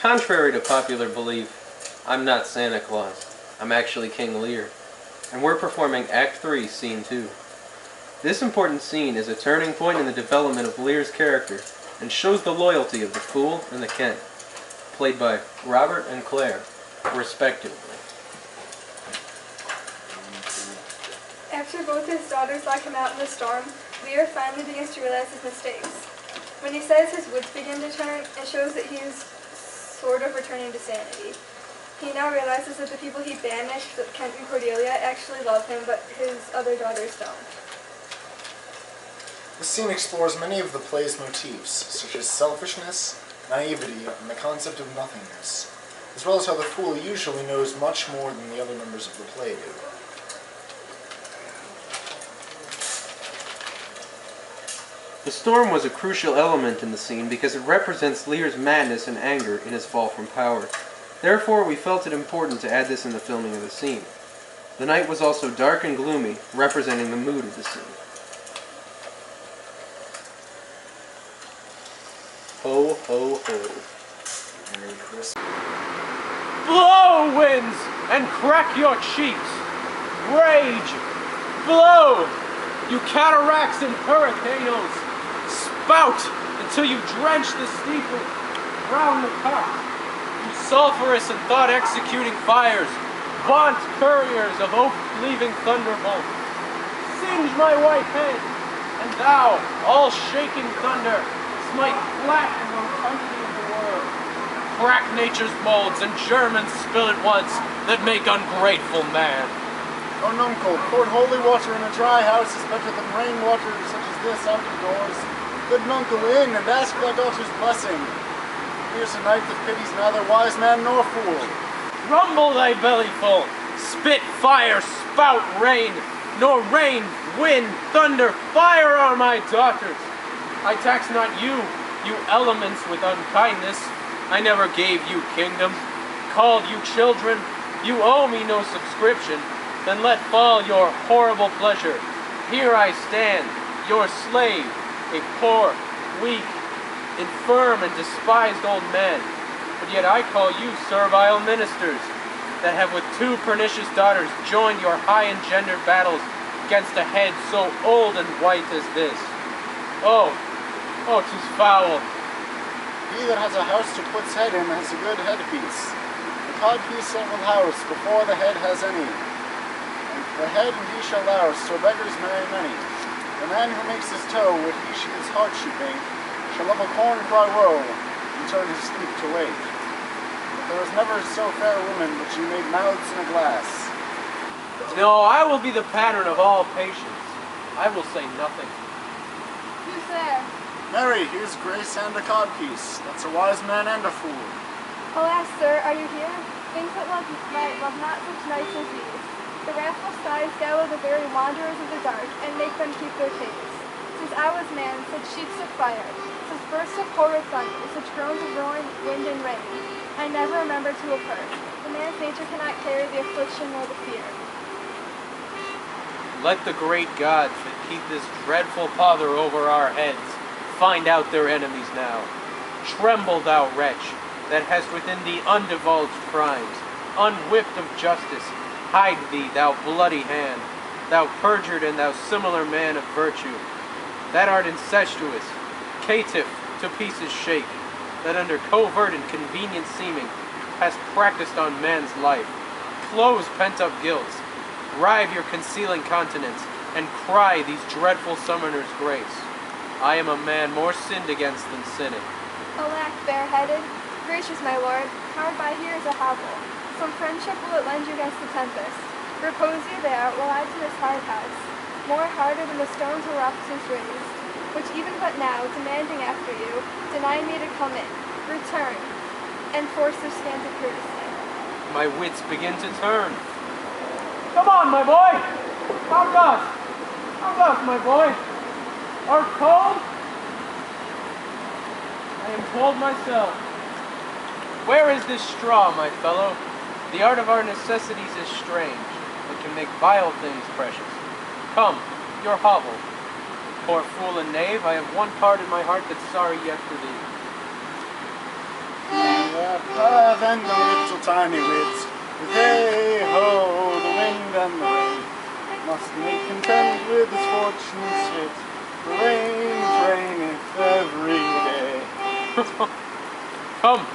Contrary to popular belief, I'm not Santa Claus. I'm actually King Lear. And we're performing Act 3, Scene 2. This important scene is a turning point in the development of Lear's character and shows the loyalty of the Fool and the Kent, played by Robert and Claire, respectively. After both his daughters lock him out in the storm, Lear finally begins to realize his mistakes. When he says his wits begin to turn, it shows that he is sort of returning to sanity. He now realizes that the people he banished, Kent and Cordelia, actually love him, but his other daughters don't. This scene explores many of the play's motifs, such as selfishness, naivety, and the concept of nothingness, as well as how the Fool usually knows much more than the other members of the play do. The storm was a crucial element in the scene because it represents Lear's madness and anger in his fall from power. Therefore, we felt it important to add this in the filming of the scene. The night was also dark and gloomy, representing the mood of the scene. Ho, ho, ho. Merry Christmas. Blow, winds, and crack your cheeks. Rage, blow, you cataracts and hurricanes. Spout until you drench the steeple, drown the cock. You sulphurous and thought-executing fires, vaunt couriers of oak-cleaving thunderbolt. Singe my white head, and thou, all shaking thunder, smite flat among country of the world. Crack nature's molds, and Germans spill at once that make ungrateful man. Oh, nuncle, pour holy water in a dry house is better than rainwater such as this out of doors. Good nuncle, in and ask thy daughter's blessing. Here's a night that pities neither wise man nor fool. Rumble thy belly full, spit fire, spout rain, nor rain, wind, thunder, fire are my daughters. I tax not you, you elements, with unkindness. I never gave you kingdom, called you children. You owe me no subscription. Then let fall your horrible pleasure. Here I stand, your slave, a poor, weak, infirm, and despised old man. But yet I call you servile ministers, that have with 2 pernicious daughters joined your high-engendered battles against a head so old and white as this. Oh, 'tis foul. He that has a house to put's head in has a good headpiece. The codpiece will house before the head has any. And the head and he shall louse, so beggars marry many. The man who makes his toe what his heart should make, shall love a corn cry woe, and turn his sleep to wait. But there was never so fair a woman, but she made mouths in a glass. No, I will be the pattern of all patience. I will say nothing. Who's there? Mary, here's grace and a codpiece. That's a wise man and a fool. Alas, sir, are you here? Things that love not such nights as these. The wrathful skies gather the very wanderers of the dark, and make them keep their pace. Since I was man, such sheets of fire, such bursts of horrid thunder, such groans of roaring wind and rain, I never remember to have heard. The man's nature cannot carry the affliction nor the fear. Let the great gods that keep this dreadful pother over our heads find out their enemies now. Tremble, thou wretch, that hast within thee undivulged crimes, unwhipped of justice. Hide thee, thou bloody hand, thou perjured and thou similar man of virtue, that art incestuous, caitiff to pieces shake, that under covert and convenient seeming hast practiced on man's life. Close pent-up guilts, rive your concealing countenance, and cry these dreadful summoners grace. I am a man more sinned against than sinning. Alack, bareheaded, gracious my lord, hard by here is a hovel. Some friendship will it lend you against the tempest. Repose you there, while I to this hard house, more harder than the stones or rocks since raised, which even but now, demanding after you, deny me to come in, return, and force their scanty courtesy. My wits begin to turn. Come on, my boy! How doth? My boy? Art cold? I am cold myself. Where is this straw, my fellow? The art of our necessities is strange, and can make vile things precious. Come, your hovel. Poor fool and knave, I have one part in my heart that's sorry yet for thee. spend a little tiny wit. With hey-ho, the wind and the rain. Must make content with his fortune's fit. The rain reigneth every day. Come,